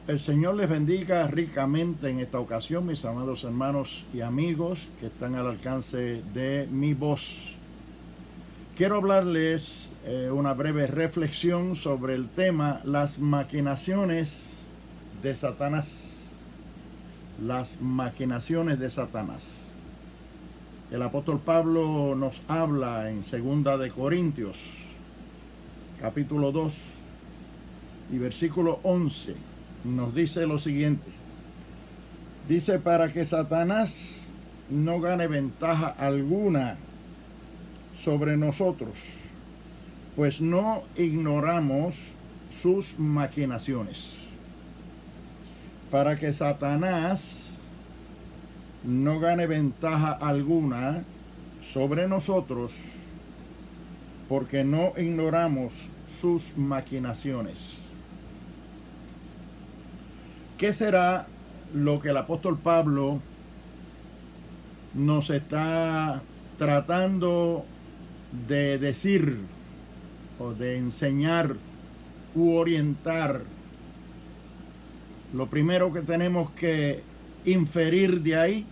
El Señor les bendiga ricamente en esta ocasión, mis amados hermanos y amigos que están al alcance de mi voz. Quiero hablarles una breve reflexión sobre el tema las maquinaciones de Satanás. Las maquinaciones de Satanás. El apóstol Pablo nos habla en 2 de Corintios, capítulo 2 y versículo 11. Nos dice lo siguiente. Dice, para que Satanás no gane ventaja alguna sobre nosotros, pues no ignoramos sus maquinaciones. Para que Satanás no gane ventaja alguna sobre nosotros, porque no ignoramos sus maquinaciones. ¿Qué será lo que el apóstol Pablo nos está tratando de decir o de enseñar u orientar? Lo primero que tenemos que inferir de ahí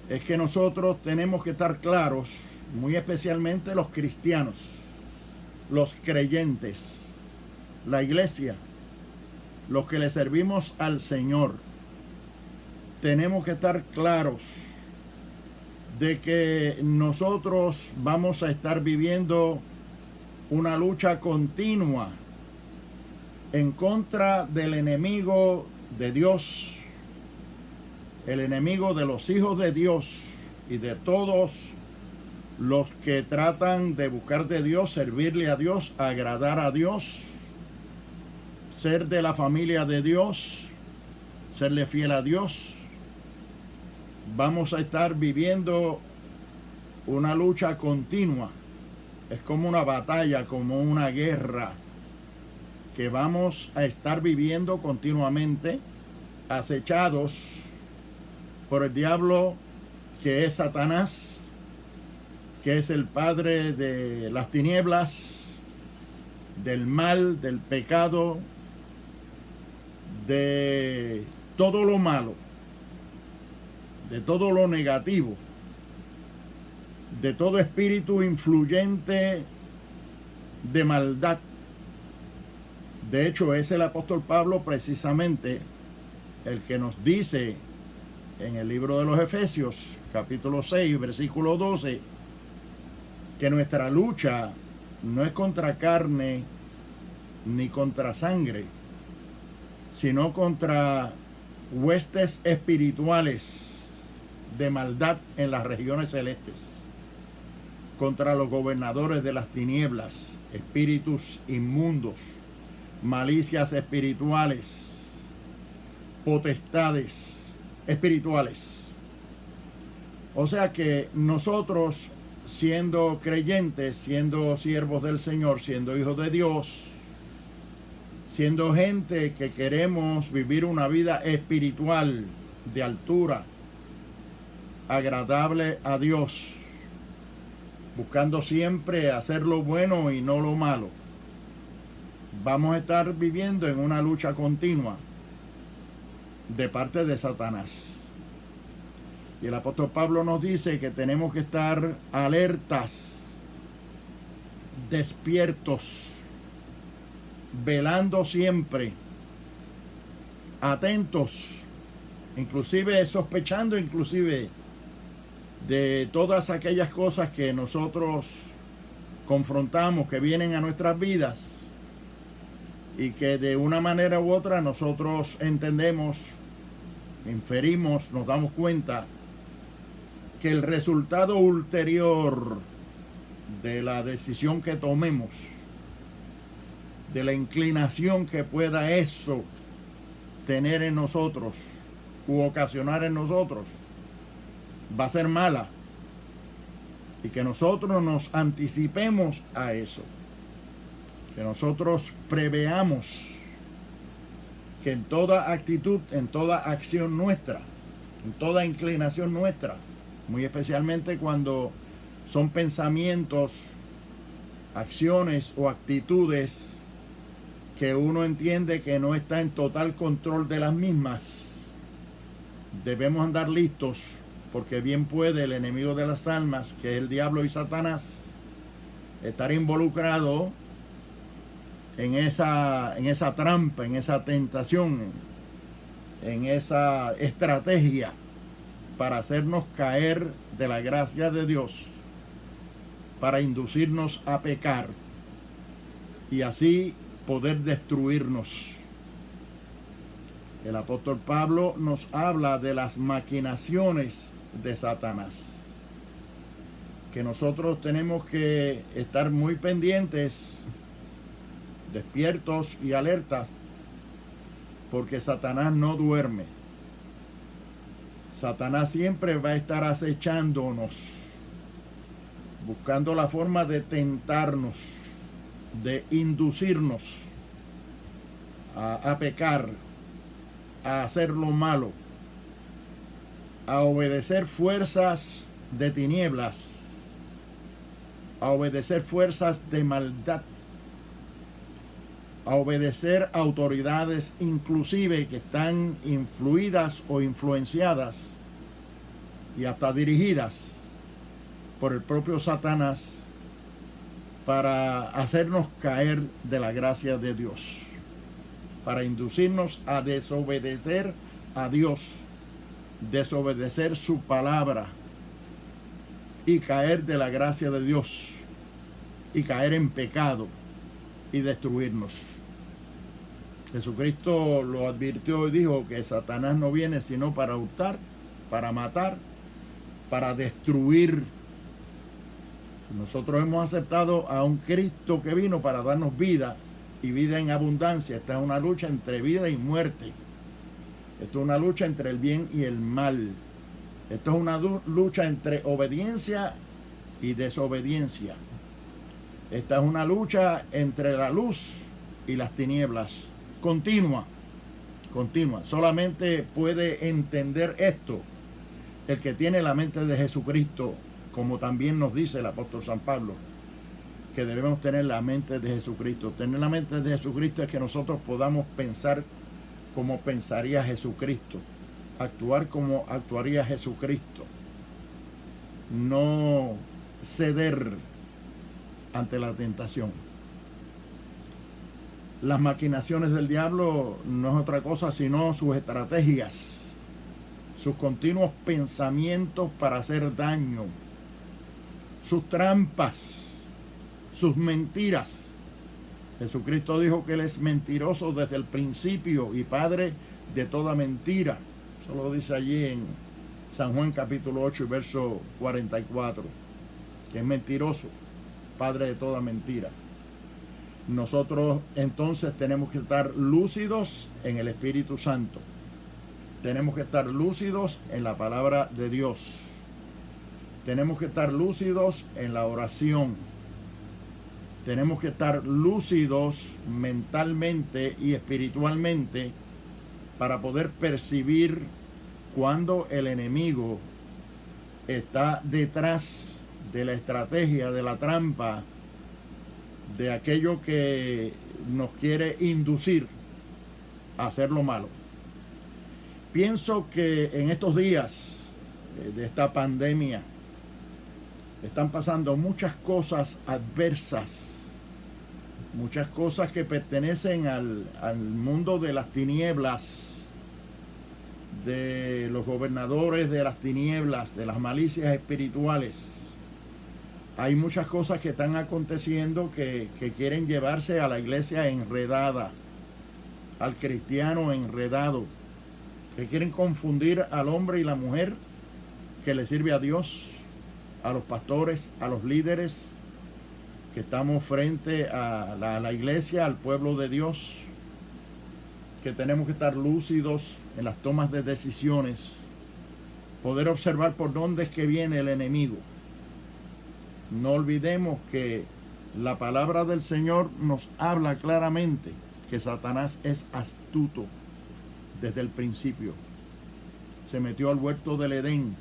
es que nosotros tenemos que estar claros, muy especialmente los cristianos, los creyentes, la iglesia, los que le servimos al Señor. Tenemos que estar claros de que nosotros vamos a estar viviendo una lucha continua en contra del enemigo de Dios, el enemigo de los hijos de Dios y de todos los que tratan de buscar de Dios, servirle a Dios, agradar a Dios, ser de la familia de Dios, serle fiel a Dios. Vamos a estar viviendo una lucha continua. Es como una batalla, como una guerra que vamos a estar viviendo continuamente, acechados por el diablo, que es Satanás, que es el padre de las tinieblas, del mal, del pecado, de todo lo malo, de todo lo negativo, de todo espíritu influyente de maldad. De hecho, es el apóstol Pablo precisamente el que nos dice en el libro de los Efesios, capítulo 6, versículo 12, que nuestra lucha no es contra carne ni contra sangre, sino contra huestes espirituales de maldad en las regiones celestes, contra los gobernadores de las tinieblas, espíritus inmundos, malicias espirituales, potestades espirituales. O sea que nosotros, siendo creyentes, siendo siervos del Señor, siendo hijos de Dios, siendo gente que queremos vivir una vida espiritual de altura, agradable a Dios, buscando siempre hacer lo bueno y no lo malo, vamos a estar viviendo en una lucha continua de parte de Satanás. Y el apóstol Pablo nos dice que tenemos que estar alertas, despiertos, velando siempre, atentos, inclusive sospechando de todas aquellas cosas que nosotros confrontamos, que vienen a nuestras vidas y que de una manera u otra nosotros entendemos, inferimos, nos damos cuenta que el resultado ulterior de la decisión que tomemos, de la inclinación que pueda eso tener en nosotros u ocasionar en nosotros, va a ser mala, y que nosotros nos anticipemos a eso, que nosotros preveamos que en toda actitud, en toda acción nuestra, en toda inclinación nuestra, muy especialmente cuando son pensamientos, acciones o actitudes que uno entiende que no está en total control de las mismas, debemos andar listos, porque bien puede el enemigo de las almas, que es el diablo y Satanás, estar involucrado en esa trampa, en esa tentación, en esa estrategia para hacernos caer de la gracia de Dios, para inducirnos a pecar y así poder destruirnos. El apóstol Pablo nos habla de las maquinaciones de Satanás, que nosotros tenemos que estar muy pendientes, despiertos y alertas, porque Satanás no duerme. Satanás siempre va a estar acechándonos, buscando la forma de tentarnos, de inducirnos a pecar, a hacer lo malo, a obedecer fuerzas de tinieblas, a obedecer fuerzas de maldad, a obedecer autoridades inclusive que están influidas o influenciadas y hasta dirigidas por el propio Satanás para hacernos caer de la gracia de Dios, para inducirnos a desobedecer a Dios, desobedecer su palabra y caer de la gracia de Dios y caer en pecado y destruirnos. Jesucristo lo advirtió y dijo que Satanás no viene sino para hurtar, para matar, para destruir. Nosotros hemos aceptado a un Cristo que vino para darnos vida y vida en abundancia. Esta es una lucha entre vida y muerte. Esto es una lucha entre el bien y el mal. Esto es una lucha entre obediencia y desobediencia. Esta es una lucha entre la luz y las tinieblas. Continua. Solamente puede entender esto el que tiene la mente de Jesucristo, como también nos dice el apóstol San Pablo, que debemos tener la mente de Jesucristo. Tener la mente de Jesucristo es que nosotros podamos pensar como pensaría Jesucristo, actuar como actuaría Jesucristo, no ceder ante la tentación. Las maquinaciones del diablo no es otra cosa sino sus estrategias, sus continuos pensamientos para hacer daño, sus trampas, sus mentiras. Jesucristo dijo que Él es mentiroso desde el principio y padre de toda mentira. Eso lo dice allí en San Juan capítulo 8 y verso 44, que es mentiroso, padre de toda mentira. Nosotros entonces tenemos que estar lúcidos en el Espíritu Santo. Tenemos que estar lúcidos en la palabra de Dios. Tenemos que estar lúcidos en la oración. Tenemos que estar lúcidos mentalmente y espiritualmente para poder percibir cuando el enemigo está detrás de la estrategia, de la trampa, de aquello que nos quiere inducir a hacer lo malo. Pienso que en estos días de esta pandemia están pasando muchas cosas adversas, muchas cosas que pertenecen al mundo de las tinieblas, de los gobernadores de las tinieblas, de las malicias espirituales. Hay muchas cosas que están aconteciendo que quieren llevarse a la iglesia enredada, al cristiano enredado, que quieren confundir al hombre y la mujer que le sirve a Dios, a los pastores, a los líderes que estamos frente a la iglesia, al pueblo de Dios, que tenemos que estar lúcidos en las tomas de decisiones, poder observar por dónde es que viene el enemigo. No olvidemos que la palabra del Señor nos habla claramente que Satanás es astuto desde el principio. Se metió al huerto del Edén,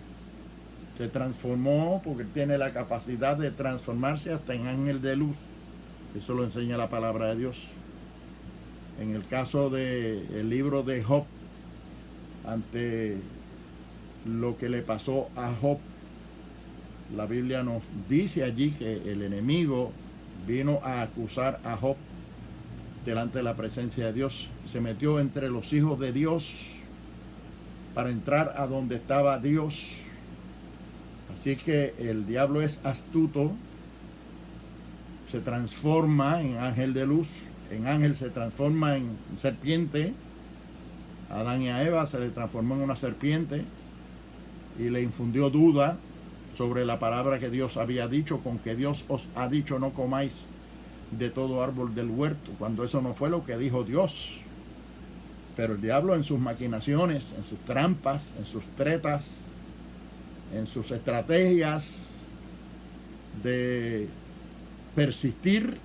se transformó porque tiene la capacidad de transformarse hasta en ángel de luz. Eso lo enseña la palabra de Dios. En el caso del libro de Job, ante lo que le pasó a Job, la Biblia nos dice allí que el enemigo vino a acusar a Job delante de la presencia de Dios. Se metió entre los hijos de Dios para entrar a donde estaba Dios. Así que el diablo es astuto, se transforma en ángel de luz, en ángel se transforma en serpiente. A Adán y a Eva se le transformó en una serpiente y le infundió duda sobre la palabra que Dios había dicho, con que Dios os ha dicho no comáis de todo árbol del huerto, cuando eso no fue lo que dijo Dios. Pero el diablo, en sus maquinaciones, en sus trampas, en sus tretas, en sus estrategias de persistir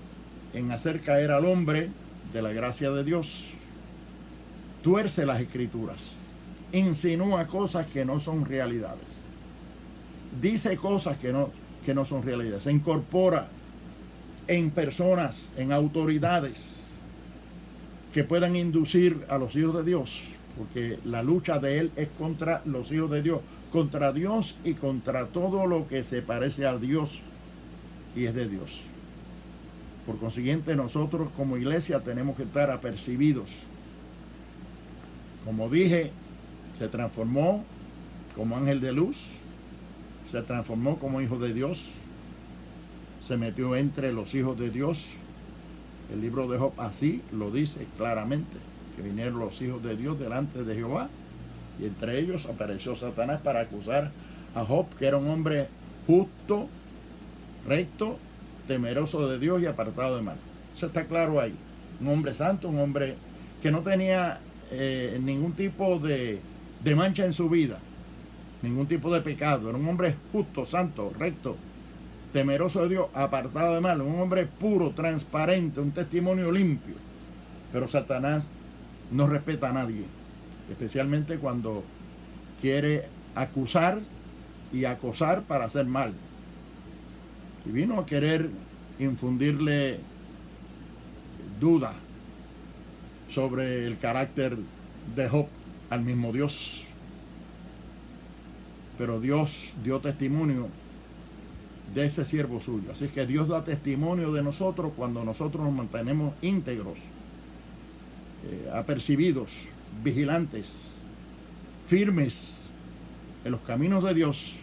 en hacer caer al hombre de la gracia de Dios, tuerce las escrituras, insinúa cosas que no son realidades, dice cosas que no son realidades, se incorpora en personas, en autoridades que puedan inducir a los hijos de Dios, porque la lucha de él es contra los hijos de Dios, contra Dios y contra todo lo que se parece a Dios y es de Dios. Por consiguiente, nosotros como iglesia tenemos que estar apercibidos. Como dije, se transformó como ángel de luz, se transformó como hijo de Dios, se metió entre los hijos de Dios. El libro de Job así lo dice claramente, que vinieron los hijos de Dios delante de Jehová, y entre ellos apareció Satanás para acusar a Job, que era un hombre justo, recto, temeroso de Dios y apartado de mal. Eso está claro ahí. Un hombre santo, un hombre que no tenía ningún tipo de mancha en su vida, ningún tipo de pecado. Era un hombre justo, santo, recto, temeroso de Dios, apartado de mal, un hombre puro, transparente, un testimonio limpio. Pero Satanás no respeta a nadie, especialmente cuando quiere acusar y acosar para hacer mal. Y vino a querer infundirle duda sobre el carácter de Job al mismo Dios. Pero Dios dio testimonio de ese siervo suyo. Así que Dios da testimonio de nosotros cuando nosotros nos mantenemos íntegros, apercibidos, vigilantes, firmes en los caminos de Dios,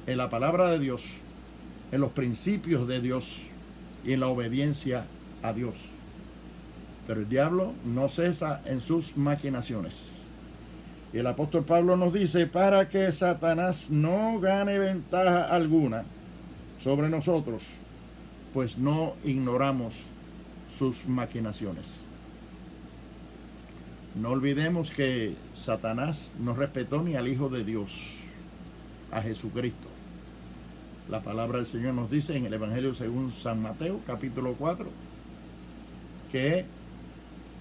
en la palabra de Dios, en los principios de Dios y en la obediencia a Dios. Pero el diablo no cesa en sus maquinaciones. Y el apóstol Pablo nos dice, para que Satanás no gane ventaja alguna sobre nosotros, pues no ignoramos sus maquinaciones. No olvidemos que Satanás no respetó ni al Hijo de Dios, a Jesucristo. La palabra del Señor nos dice en el Evangelio según San Mateo, capítulo 4, que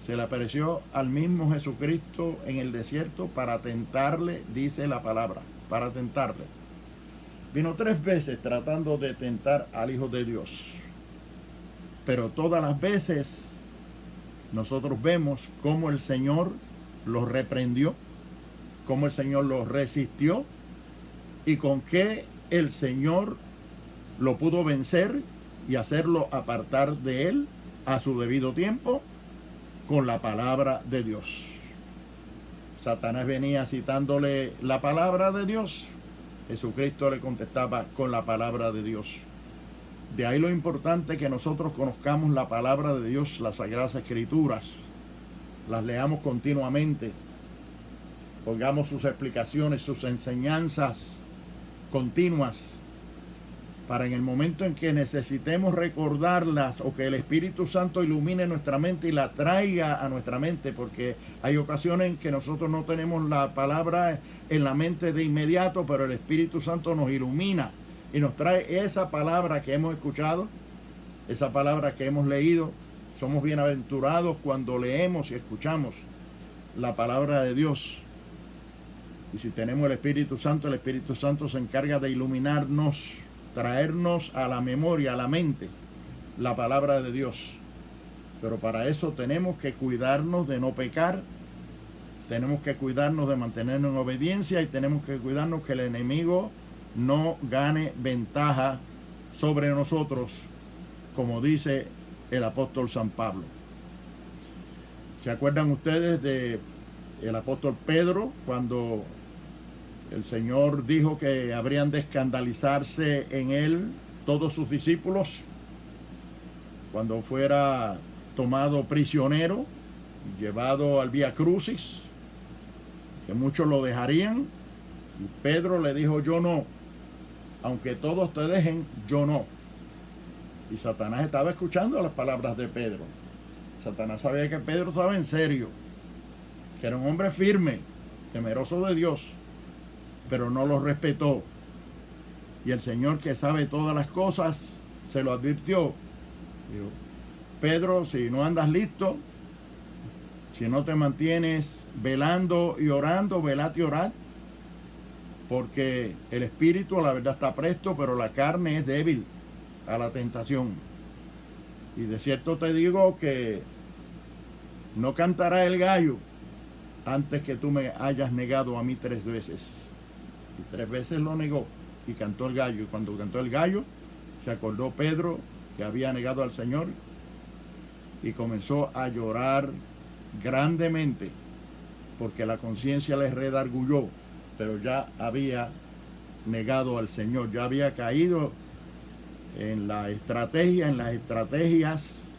se le apareció al mismo Jesucristo en el desierto para tentarle, dice la palabra, para tentarle. Vino 3 veces tratando de tentar al Hijo de Dios, pero todas las veces nosotros vemos cómo el Señor lo reprendió, cómo el Señor lo resistió y con qué el Señor lo pudo vencer y hacerlo apartar de él a su debido tiempo con la palabra de Dios. Satanás venía citándole la palabra de Dios, Jesucristo le contestaba con la palabra de Dios. De ahí lo importante que nosotros conozcamos la palabra de Dios, las Sagradas Escrituras, las leamos continuamente, oigamos sus explicaciones, sus enseñanzas continuas, para en el momento en que necesitemos recordarlas o que el Espíritu Santo ilumine nuestra mente y la traiga a nuestra mente, porque hay ocasiones en que nosotros no tenemos la palabra en la mente de inmediato, pero el Espíritu Santo nos ilumina y nos trae esa palabra que hemos escuchado, esa palabra que hemos leído. Somos bienaventurados cuando leemos y escuchamos la palabra de Dios. Y si tenemos el Espíritu Santo se encarga de iluminarnos, traernos a la memoria, a la mente, la palabra de Dios. Pero para eso tenemos que cuidarnos de no pecar, tenemos que cuidarnos de mantenernos en obediencia y tenemos que cuidarnos que el enemigo no gane ventaja sobre nosotros, como dice el apóstol San Pablo. ¿Se acuerdan ustedes de el apóstol Pedro cuando el Señor dijo que habrían de escandalizarse en él todos sus discípulos cuando fuera tomado prisionero, llevado al Vía Crucis, que muchos lo dejarían? Y Pedro le dijo: yo no, aunque todos te dejen, yo no. Y Satanás estaba escuchando las palabras de Pedro. Satanás sabía que Pedro estaba en serio, que era un hombre firme, temeroso de Dios, pero no lo respetó. Y el Señor, que sabe todas las cosas, se lo advirtió. Dijo: Pedro, si no andas listo, si no te mantienes velando y orando, velad y orad, porque el espíritu a la verdad está presto, pero la carne es débil a la tentación. Y de cierto te digo que no cantará el gallo antes que tú me hayas negado a mí 3 veces. Y 3 veces lo negó y cantó el gallo. Y cuando cantó el gallo, se acordó Pedro que había negado al Señor y comenzó a llorar grandemente porque la conciencia le redargulló, pero ya había negado al Señor, ya había caído en la estrategia, en las estrategias,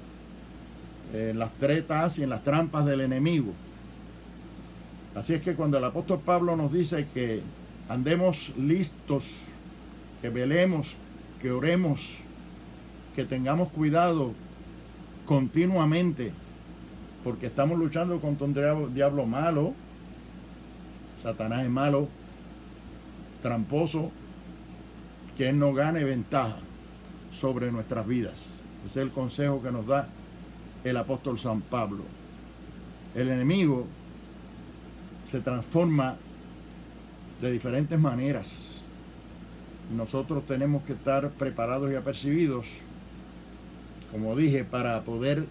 en las tretas y en las trampas del enemigo. Así es que cuando el apóstol Pablo nos dice que andemos listos, que velemos, que oremos, que tengamos cuidado continuamente, porque estamos luchando contra un diablo malo. Satanás es malo, tramposo, que él no gane ventaja sobre nuestras vidas. Ese es el consejo que nos da el apóstol San Pablo. El enemigo se transforma de diferentes maneras. Nosotros tenemos que estar preparados y apercibidos, como dije, para poder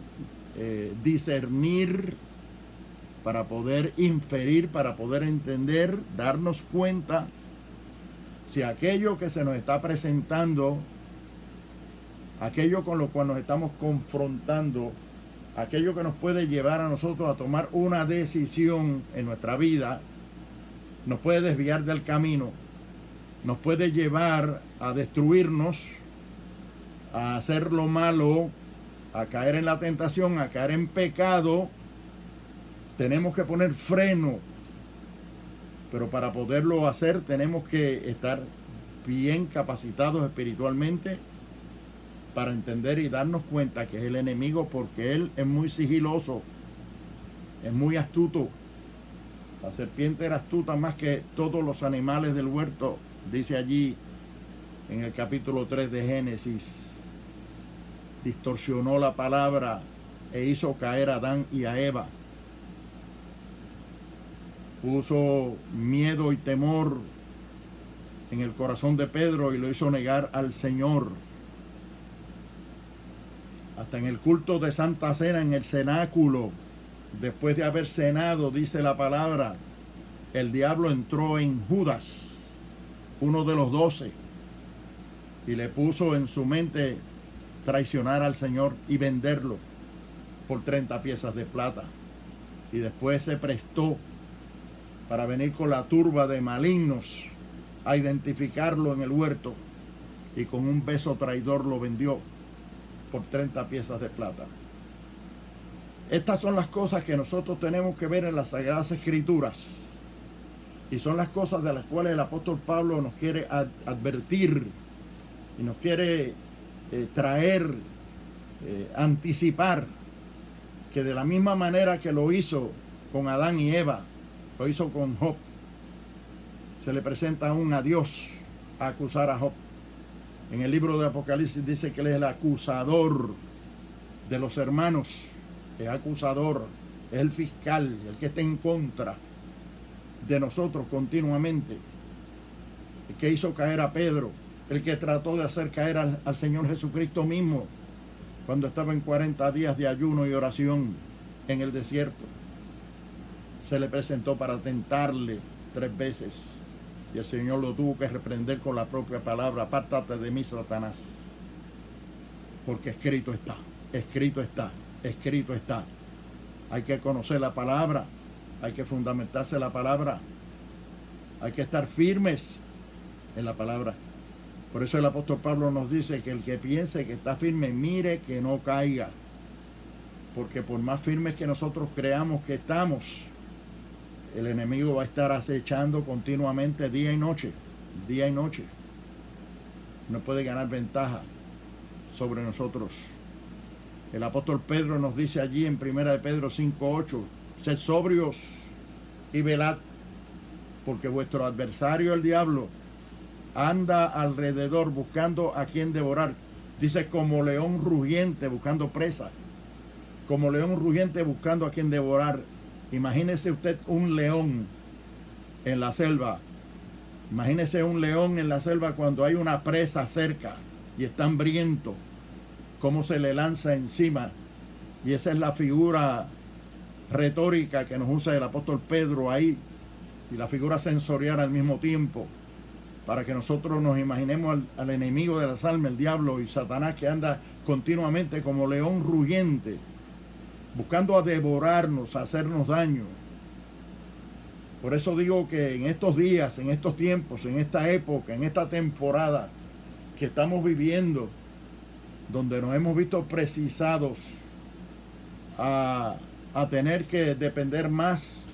discernir, para poder inferir, para poder entender, darnos cuenta si aquello que se nos está presentando, aquello con lo cual nos estamos confrontando, aquello que nos puede llevar a nosotros a tomar una decisión en nuestra vida, nos puede desviar del camino, nos puede llevar a destruirnos, a hacer lo malo, a caer en la tentación, a caer en pecado. Tenemos que poner freno, pero para poderlo hacer tenemos que estar bien capacitados espiritualmente para entender y darnos cuenta que es el enemigo, porque él es muy sigiloso, es muy astuto. La serpiente era astuta más que todos los animales del huerto, dice allí en el capítulo 3 de Génesis. Distorsionó la palabra e hizo caer a Adán y a Eva. Puso miedo y temor en el corazón de Pedro y lo hizo negar al Señor. Hasta en el culto de Santa Cena, en el cenáculo, después de haber cenado, dice la palabra, el diablo entró en Judas, uno de los 12, y le puso en su mente traicionar al Señor y venderlo por 30 piezas de plata. Y después se prestó para venir con la turba de malignos a identificarlo en el huerto, y con un beso traidor lo vendió por 30 piezas de plata. Estas son las cosas que nosotros tenemos que ver en las Sagradas Escrituras, y son las cosas de las cuales el apóstol Pablo nos quiere advertir y nos quiere traer, anticipar, que de la misma manera que lo hizo con Adán y Eva, lo hizo con Job. Se le presenta aún a Dios a acusar a Job. En el libro de Apocalipsis dice que él es el acusador de los hermanos, es acusador, es el fiscal, el que está en contra de nosotros continuamente, el que hizo caer a Pedro, el que trató de hacer caer al Señor Jesucristo mismo, cuando estaba en 40 días de ayuno y oración en el desierto. Se le presentó para tentarle 3 veces. Y el Señor lo tuvo que reprender con la propia palabra: apártate de mí, Satanás. Porque escrito está, escrito está, escrito está. Hay que conocer la palabra, hay que fundamentarse en la palabra, hay que estar firmes en la palabra. Por eso el apóstol Pablo nos dice que el que piense que está firme, mire que no caiga. Porque por más firmes que nosotros creamos que estamos, el enemigo va a estar acechando continuamente día y noche, día y noche. No puede ganar ventaja sobre nosotros. El apóstol Pedro nos dice allí en 1 de Pedro 5:8: sed sobrios y velad, porque vuestro adversario el diablo anda alrededor buscando a quien devorar. Dice, como león rugiente buscando presa, como león rugiente buscando a quien devorar. Imagínese usted un león en la selva. Imagínese un león en la selva cuando hay una presa cerca y está hambriento, cómo se le lanza encima. Y esa es la figura retórica que nos usa el apóstol Pedro ahí, y la figura sensorial al mismo tiempo, para que nosotros nos imaginemos al enemigo de las almas, el diablo y Satanás, que anda continuamente como león rugiente, buscando a devorarnos, a hacernos daño. Por eso digo que en estos días, en estos tiempos, en esta época, en esta temporada que estamos viviendo, donde nos hemos visto precisados a tener que depender más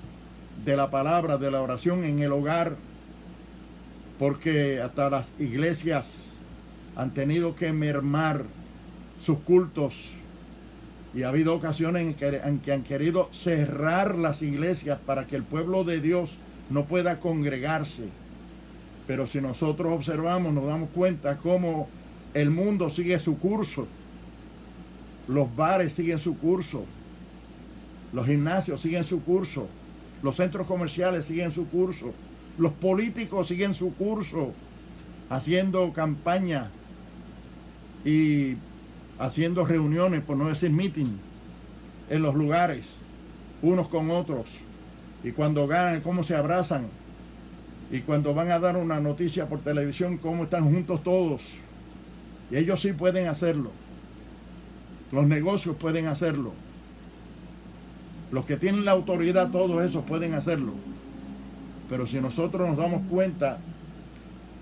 de la palabra, de la oración en el hogar, porque hasta las iglesias han tenido que mermar sus cultos, y ha habido ocasiones en que han querido cerrar las iglesias para que el pueblo de Dios no pueda congregarse. Pero si nosotros observamos, nos damos cuenta cómo el mundo sigue su curso, los bares siguen su curso, los gimnasios siguen su curso, los centros comerciales siguen su curso, los políticos siguen su curso, haciendo campaña y haciendo reuniones, por no decir meeting, en los lugares, unos con otros. Y cuando ganan, cómo se abrazan. Y cuando van a dar una noticia por televisión, cómo están juntos todos. Y ellos sí pueden hacerlo. Los negocios pueden hacerlo. Los que tienen la autoridad, todos esos pueden hacerlo. Pero si nosotros nos damos cuenta,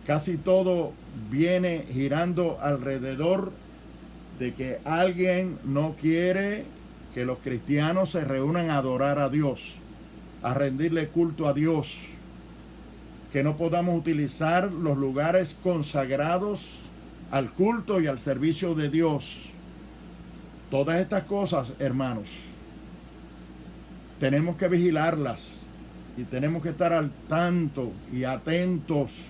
casi todo viene girando alrededor de que alguien no quiere que los cristianos se reúnan a adorar a Dios, a rendirle culto a Dios, que no podamos utilizar los lugares consagrados al culto y al servicio de Dios. Todas estas cosas, hermanos, tenemos que vigilarlas y tenemos que estar al tanto y atentos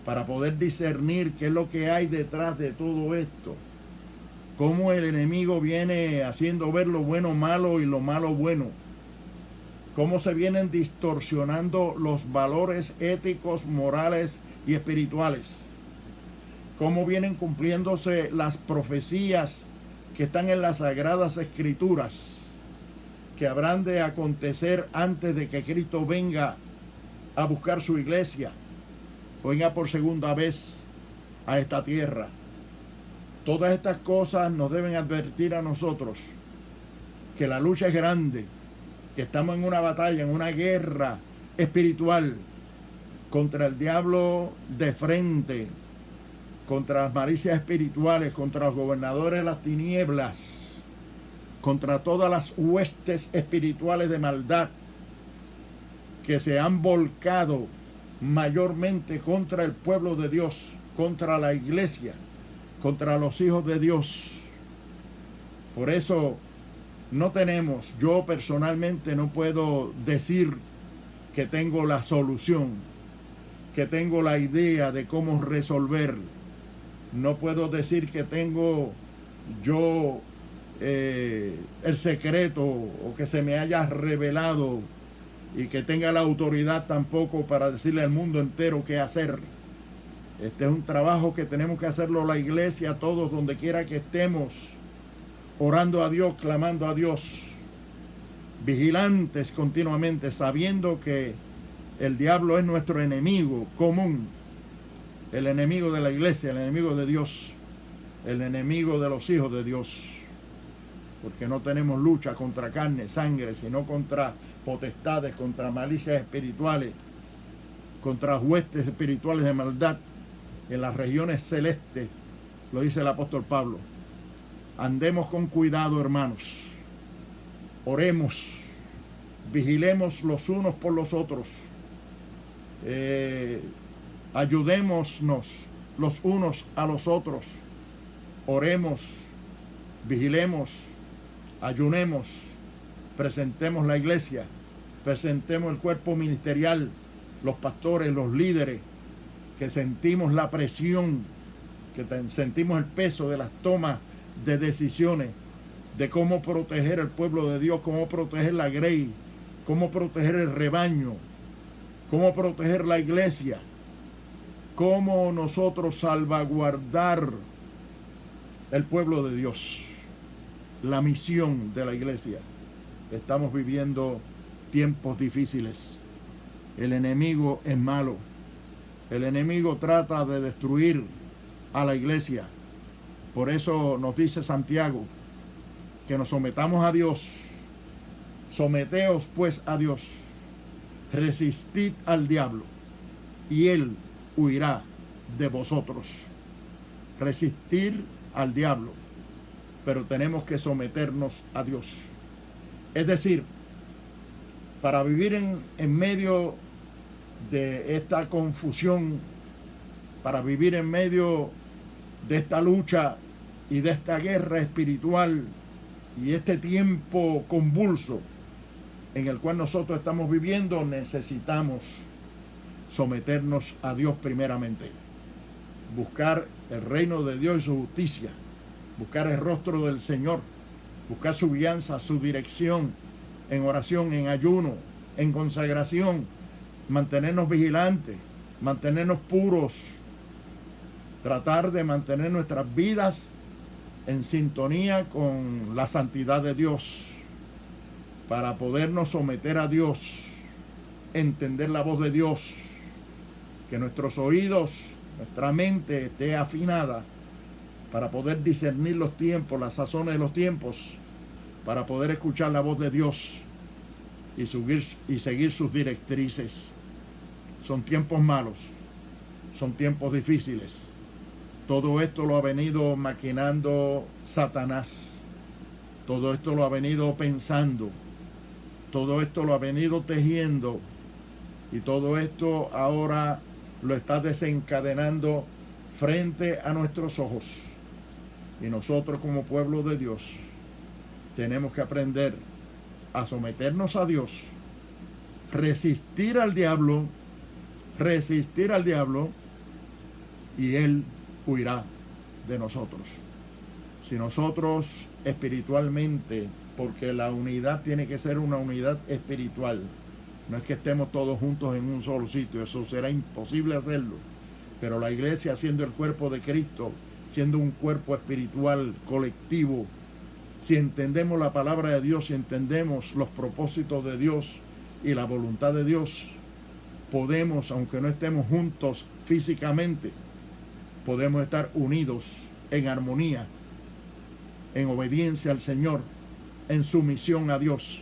para poder discernir qué es lo que hay detrás de todo esto. Cómo el enemigo viene haciendo ver lo bueno malo y lo malo bueno. Cómo se vienen distorsionando los valores éticos, morales y espirituales. Cómo vienen cumpliéndose las profecías que están en las Sagradas Escrituras, que habrán de acontecer antes de que Cristo venga a buscar su iglesia, o venga por segunda vez a esta tierra. Todas estas cosas nos deben advertir a nosotros que la lucha es grande, que estamos en una batalla, en una guerra espiritual contra el diablo de frente, contra las malicias espirituales, contra los gobernadores de las tinieblas, contra todas las huestes espirituales de maldad que se han volcado mayormente contra el pueblo de Dios, contra la iglesia, contra los hijos de Dios. Por eso yo personalmente no puedo decir que tengo la solución, que tengo la idea de cómo resolver. No puedo decir que tengo yo el secreto, o que se me haya revelado, y que tenga la autoridad tampoco para decirle al mundo entero qué hacer. Este es un trabajo que tenemos que hacerlo la iglesia, todos, donde quiera que estemos, orando a Dios, clamando a Dios, vigilantes continuamente, sabiendo que el diablo es nuestro enemigo común, el enemigo de la iglesia, el enemigo de Dios, el enemigo de los hijos de Dios, porque no tenemos lucha contra carne, sangre, sino contra potestades, contra malicias espirituales, contra huestes espirituales de maldad en las regiones celestes, lo dice el apóstol Pablo. Andemos con cuidado, hermanos. Oremos, vigilemos los unos por los otros. Ayudémonos los unos a los otros. Oremos, vigilemos, ayunemos, presentemos la iglesia, presentemos el cuerpo ministerial, los pastores, los líderes, que sentimos la presión, que sentimos el peso de las tomas de decisiones, de cómo proteger al pueblo de Dios, cómo proteger la grey, cómo proteger el rebaño, cómo proteger la iglesia, cómo nosotros salvaguardar el pueblo de Dios, la misión de la iglesia. Estamos viviendo tiempos difíciles. El enemigo es malo. El enemigo trata de destruir a la iglesia. Por eso nos dice Santiago que nos sometamos a Dios. Someteos pues a Dios. Resistid al diablo y él huirá de vosotros. Resistir al diablo, pero tenemos que someternos a Dios. Es decir, para vivir en medio de esta confusión, para vivir en medio de esta lucha y de esta guerra espiritual y este tiempo convulso en el cual nosotros estamos viviendo, necesitamos someternos a Dios primeramente, buscar el reino de Dios y su justicia, buscar el rostro del Señor, buscar su guianza, su dirección en oración, en ayuno, en consagración, mantenernos vigilantes, mantenernos puros, tratar de mantener nuestras vidas en sintonía con la santidad de Dios, para podernos someter a Dios, entender la voz de Dios, que nuestros oídos, nuestra mente esté afinada para poder discernir los tiempos, las sazones de los tiempos, para poder escuchar la voz de Dios y seguir sus directrices. Son tiempos malos, son tiempos difíciles. Todo esto lo ha venido maquinando Satanás. Todo esto lo ha venido pensando. Todo esto lo ha venido tejiendo. Y todo esto ahora lo está desencadenando frente a nuestros ojos. Y nosotros como pueblo de Dios tenemos que aprender a someternos a Dios, resistir al diablo, y él huirá de nosotros. Si nosotros espiritualmente, porque la unidad tiene que ser una unidad espiritual, no es que estemos todos juntos en un solo sitio, eso será imposible hacerlo, pero la iglesia, siendo el cuerpo de Cristo, siendo un cuerpo espiritual colectivo, si entendemos la palabra de Dios, si entendemos los propósitos de Dios y la voluntad de Dios, podemos, aunque no estemos juntos físicamente, podemos estar unidos en armonía, en obediencia al Señor, en sumisión a Dios.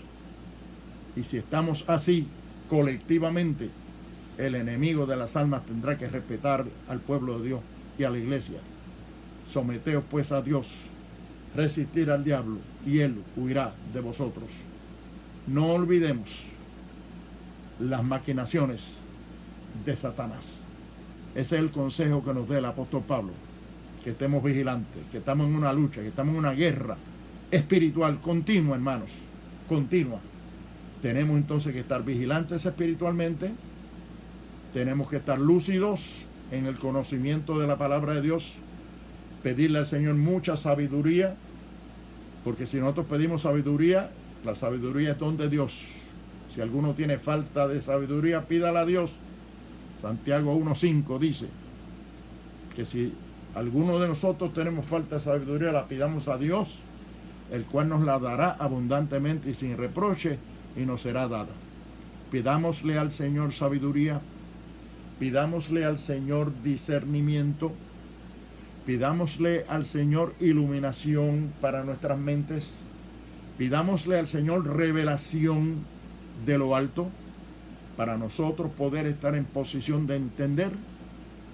Y si estamos así colectivamente, el enemigo de las almas tendrá que respetar al pueblo de Dios y a la iglesia. Someteos pues a Dios, resistir al diablo y él huirá de vosotros. No olvidemos las maquinaciones de Satanás. Ese es el consejo que nos da el apóstol Pablo, que estemos vigilantes, que estamos en una lucha, que estamos en una guerra espiritual continua, hermanos, continua. Tenemos entonces que estar vigilantes espiritualmente, tenemos que estar lúcidos en el conocimiento de la palabra de Dios, pedirle al Señor mucha sabiduría, porque si nosotros pedimos sabiduría, la sabiduría es don de Dios. Si alguno tiene falta de sabiduría, pídala a Dios. Santiago 1:5 dice que si alguno de nosotros tenemos falta de sabiduría, la pidamos a Dios, el cual nos la dará abundantemente y sin reproche, y nos será dada. Pidámosle al Señor sabiduría, pidámosle al Señor discernimiento, pidámosle al Señor iluminación para nuestras mentes, pidámosle al Señor revelación de lo alto, para nosotros poder estar en posición de entender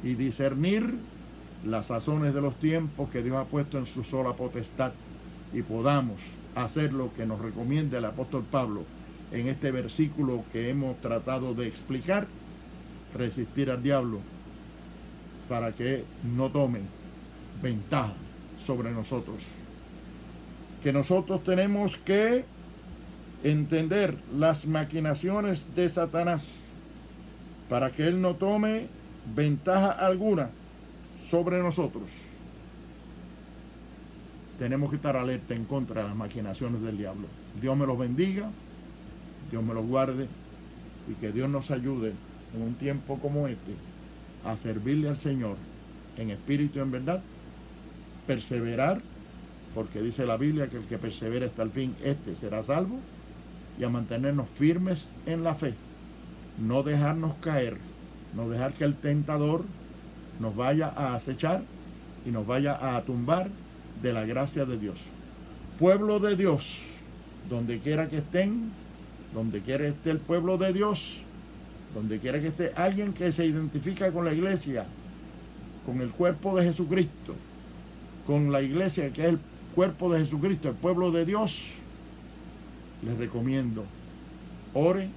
y discernir las sazones de los tiempos que Dios ha puesto en su sola potestad, y podamos hacer lo que nos recomienda el apóstol Pablo en este versículo que hemos tratado de explicar: resistir al diablo para que no tome ventaja sobre nosotros. Que nosotros tenemos que entender las maquinaciones de Satanás para que él no tome ventaja alguna sobre nosotros. Tenemos que estar alerta en contra de las maquinaciones del diablo. Dios me los bendiga, Dios me los guarde, y que Dios nos ayude en un tiempo como este a servirle al Señor en espíritu y en verdad, perseverar, porque dice la Biblia que el que persevera hasta el fin, este será salvo, y a mantenernos firmes en la fe, no dejarnos caer, no dejar que el tentador nos vaya a acechar y nos vaya a tumbar de la gracia de Dios. Pueblo de Dios, donde quiera que estén, donde quiera que esté el pueblo de Dios, donde quiera que esté alguien que se identifica con la iglesia, con el cuerpo de Jesucristo, con la iglesia que es el cuerpo de Jesucristo, el pueblo de Dios, les recomiendo: ore,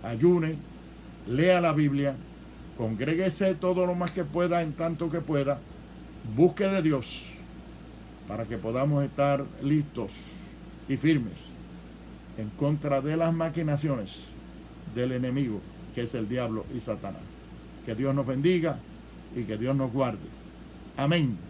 ayune, lea la Biblia, congréguese todo lo más que pueda en tanto que pueda, busque de Dios para que podamos estar listos y firmes en contra de las maquinaciones del enemigo, que es el diablo y Satanás. Que Dios nos bendiga y que Dios nos guarde. Amén.